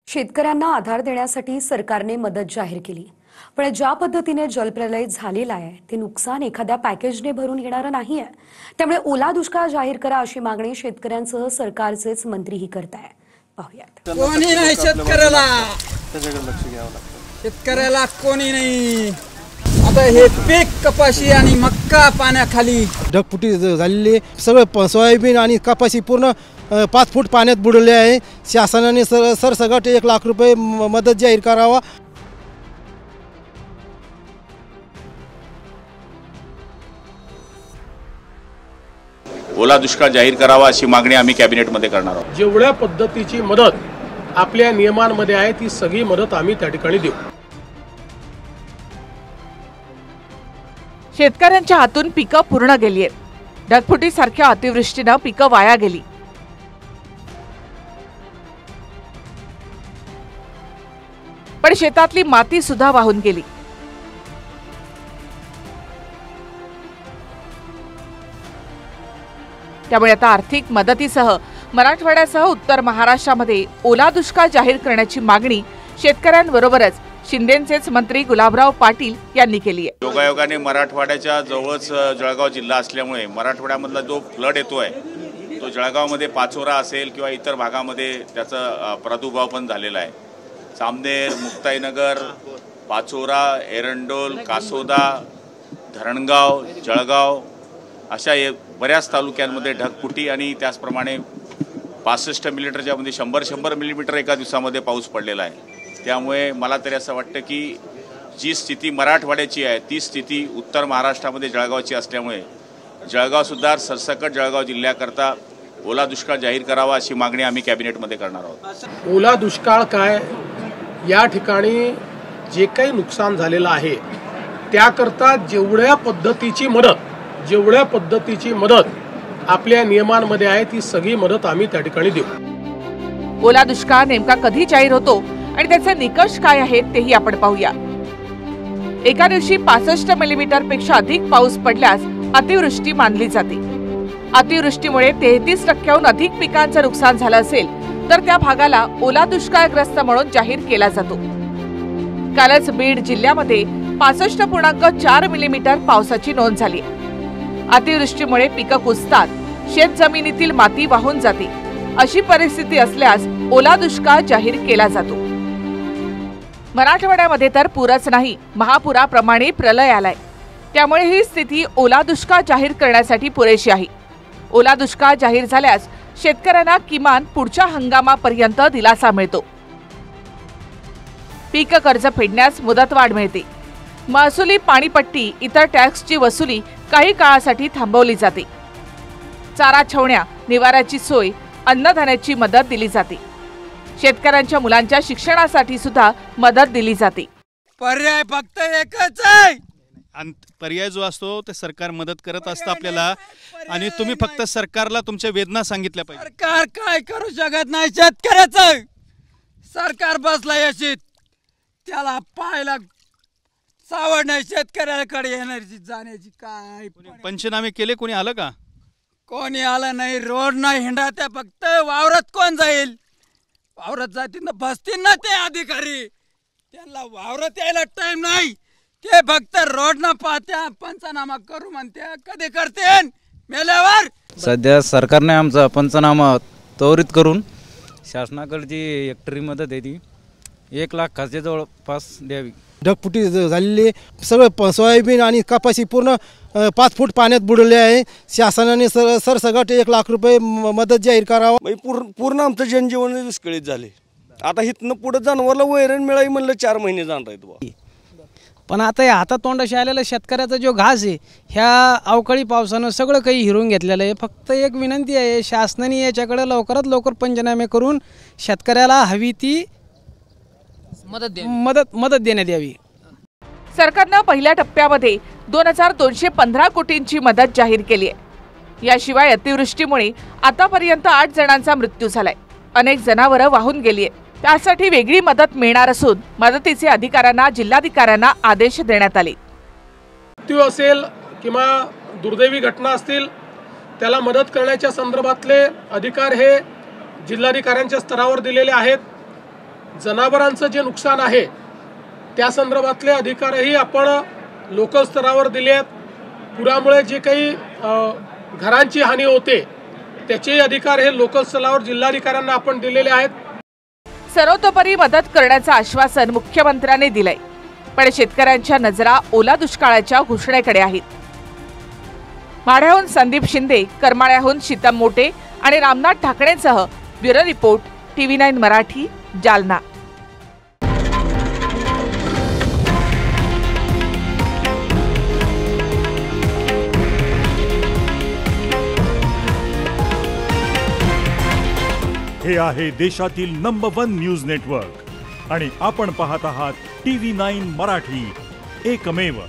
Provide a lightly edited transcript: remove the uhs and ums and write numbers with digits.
शेतकऱ्यांना आधार देण्यासाठी सरकारने मदत जाहीर केली, पण ज्या पद्धतीने जलप्रलय झालेला आहे ते नुकसान एखाद्या पॅकेजने भरून येणारं नाहीये। त्यामुळे ओला दुष्काळ जाहीर करा अशी मागणी शेतकऱ्यांसह सरकारचेच मंत्रीही करतायत। पाहूयात। कोणी नाही शेतकऱ्याला, शेतकऱ्याला कोणी नाही। आता हे पीक कपाशी आणि मक्का पाण्याखाली ढगफुटी झालेली, सगळं सोयाबीन आणि कपाशी पूर्ण 5 फूट पाण्यात बुडले आहे। शासनाने सरसकट 1 लाख रुपये मदत जाहीर करावा। ओला दुष्काळ जाहीर करावा अशी मागणी आम्ही कॅबिनेटमध्ये करणार आहोत। जेवढ्या पद्धतीची मदत आपल्या नियमांमध्ये आहे ती सगळी मदत आम्ही त्या ठिकाणी देऊ। शेतकऱ्यांच्या हातून पिकं पूर्ण गेली आहेत। ढगफुटीसारख्या अतिवृष्टीनं पिकं वाया गेली। पण शेतातली माती सुद्धा वाहून गेली। त्यामुळे आता आर्थिक मदतीसह मराठवाड्यासह उत्तर महाराष्ट्रामध्ये ओला दुष्काळ जाहीर करण्याची मागणी शेतकऱ्यांबरोबरच शिंदेंचेच मंत्री गुलाबराव पाटील यांनी केली आहे। योगायोगाने मराठवाड्याच्या जवळच जळगाव जिल्हा असल्यामुळे मराठवाड्यामधला जो फ्लड येतोय तो जळगावमध्ये पाचोरा असेल किंवा इतर भागामध्ये त्याचा प्रादुर्भाव पण झालेला आहे। सामनेर, मुक्ताईनगर, पाचोरा, एरंडोल, कासोदा, धरणगाव, जळगाव अशा बऱ्याच तालुक्यांमध्ये ढगफुटी आणि त्याचप्रमाणे 65 मिलीमीटरच्या मध्ये 100 मिलीमीटर एका दिवसामध्ये पाऊस पडलेला आहे। त्यामुळे मला तरी असं वाटतं की जी स्थिती मराठवाड्याची आहे ती स्थिती उत्तर महाराष्ट्रामध्ये जळगावची असल्यामुळे जळगावसुद्धा सरसकट जळगाव जिल्ह्याकरता ओला दुष्काळ जाहीर करावा अशी मागणी आम्ही कॅबिनेटमध्ये करणार आहोत। ओला दुष्काळ काय, या ठिकाणी जे काही नुकसान झालेलं आहे त्याकरता जेवढ्या पद्धतीची मदत आपल्या नियमांमध्ये आहे ती सगळी मदत आम्ही त्या ठिकाणी देऊ। ओला दुष्काळ नेमका कधी जाहीर होतो आणि त्याचे निकष काय आहेत तेही आपण पाहूया। एका दिवशी 65 मिलीमीटर पेक्षा अधिक पाऊस पडल्यास अतिवृष्टी मानली जाते। अतिवृष्टीमुळे 33% अधिक पिकांचं नुकसान झालं असेल तर त्या भागाला ओला दुष्काळग्रस्त म्हणून जाहीर केला जातो। कालच बीड जिल्ह्यामध्ये 65.4 मिलीमीटर पावसाची नोंद झाली। अतिवृष्टीमुळे पिकं कुजतात, शेत जमिनीतील माती वाहून जाते। अशी परिस्थिती असल्यास ओला दुष्काळ जाहीर केला जातो। मराठवाड्यामध्ये तर पूरच नाही, महापुराप्रमाणे प्रलय आलाय। त्यामुळे ही स्थिती ओला दुष्काळ जाहीर करण्यासाठी पुरेशी आहे। ओला दुष्काळ जाहीर झाल्यास शेतकऱ्यांना किमान पुढच्या हंगामापर्यंत दिलासा मिळतो। पीक कर्ज फेडण्यास मुदतवाढ मिळते। महसुली पाणीपट्टी, इतर टॅक्सची वसुली काही काळासाठी थांबवली जाते। चारा छावण्या, निवाऱ्याची सोय, अन्नधान्याची मदत दिली जाते। शेतकऱ्यांच्या मुलांच्या शिक्षणासाठी सुद्धा मदत दिली जाते। पर्याय फक्त एकच आहे। पर्याय जो असतो ते सरकार मदत करत असतं आपल्याला, आणि तुम्ही फक्त सरकारला तुमच्या वेदना सांगितल्या पाहिजे। सरकार काय करू शकत नाही शेतकऱ्याचं। सरकार बसला यशीत, त्याला पाहायला सावड नाही शेतकऱ्याकडे येण्याची जाण्याची। काय पंचनामे केले, कोणी आलं का? कोणी आलं नाही। रोड नाही हिंडा, त्या फक्त वावरात कोण जाईल? वावरात जातील ना, बसतील ना ते अधिकारी, त्यांना वावरात यायला टाइम नाही। ते फक्त रोड न पाहत्या पंचनामा करू म्हणत्या, कधी करते मेल्यावर। सध्या सरकारने आमचा पंचनामा त्वरित करून शासनाकडे जी हेक्टरी मदत आहे ती 1 लाख खात्या जवळपास द्यावी। ढगफुटी झालेली, सगळं सोयाबीन आणि कपाशी पूर्ण 5 फूट पाण्यात बुडले आहे। शासनाने सरसकट 1 लाख रुपये मदत जाहीर करावा। पूर्ण आमचं जनजीवन विस्कळीत झाले। आता इथनं पुढे जनावरला वैरण मिळावी म्हणलं 4 महिने जाणार आहेत। पण आता या हातातोंडाशी आलेला शेतकऱ्याचा जो घास आहे ह्या अवकाळी पावसानं सगळं काही हिरवून घेतलेलं आहे। फक्त एक विनंती आहे, शासनाने याच्याकडे लवकरात लवकर पंचनामे करून शेतकऱ्याला हवी ती मदत देण्यात यावी। सरकारनं पहिल्या टप्प्यामध्ये 2215 कोटींची मदत जाहीर केली आहे। याशिवाय अतिवृष्टीमुळे आतापर्यंत 8 जणांचा मृत्यू झालाय। अनेक जनावरं वाहून गेली आहेत। त्यासाठी वेगळी मदत मिळणार असून मदतीचे अधिकाऱ्यांना, जिल्हाधिकाऱ्यांना आदेश देण्यात आले। मृत्यू असेल किंवा दुर्दैवी घटना असतील त्याला मदत करण्याच्या संदर्भातले अधिकार हे जिल्हाधिकाऱ्यांच्या स्तरावर दिलेले आहेत। जनावरांचं जे नुकसान आहे त्या संदर्भातले अधिकारही आपण लोकल स्तरावर दिले आहेत. पुरामुळे जे काही घरांची हानी होते त्याचे अधिकार हे लोकल स्तरावर जिल्हाधिकाऱ्यांना आपण दिलेले आहेत. सर्वतोपरी मदत करण्याचं आश्वासन मुख्यमंत्र्यांनी दिलंय, पण शेतकऱ्यांच्या नजरा ओला दुष्काळाच्या घोषणेकडे आहेत. माढ्याहून संदीप शिंदे, करमाळ्याहून शीतम मोटे आणि रामनाथ ठाकरेंसह bureau report TV9 Marathi, Jalna. हे आहे देशातील नंबर 1 न्यूज नेटवर्क आणि आपण पाहत आहात TV9 मराठी, एकमेव.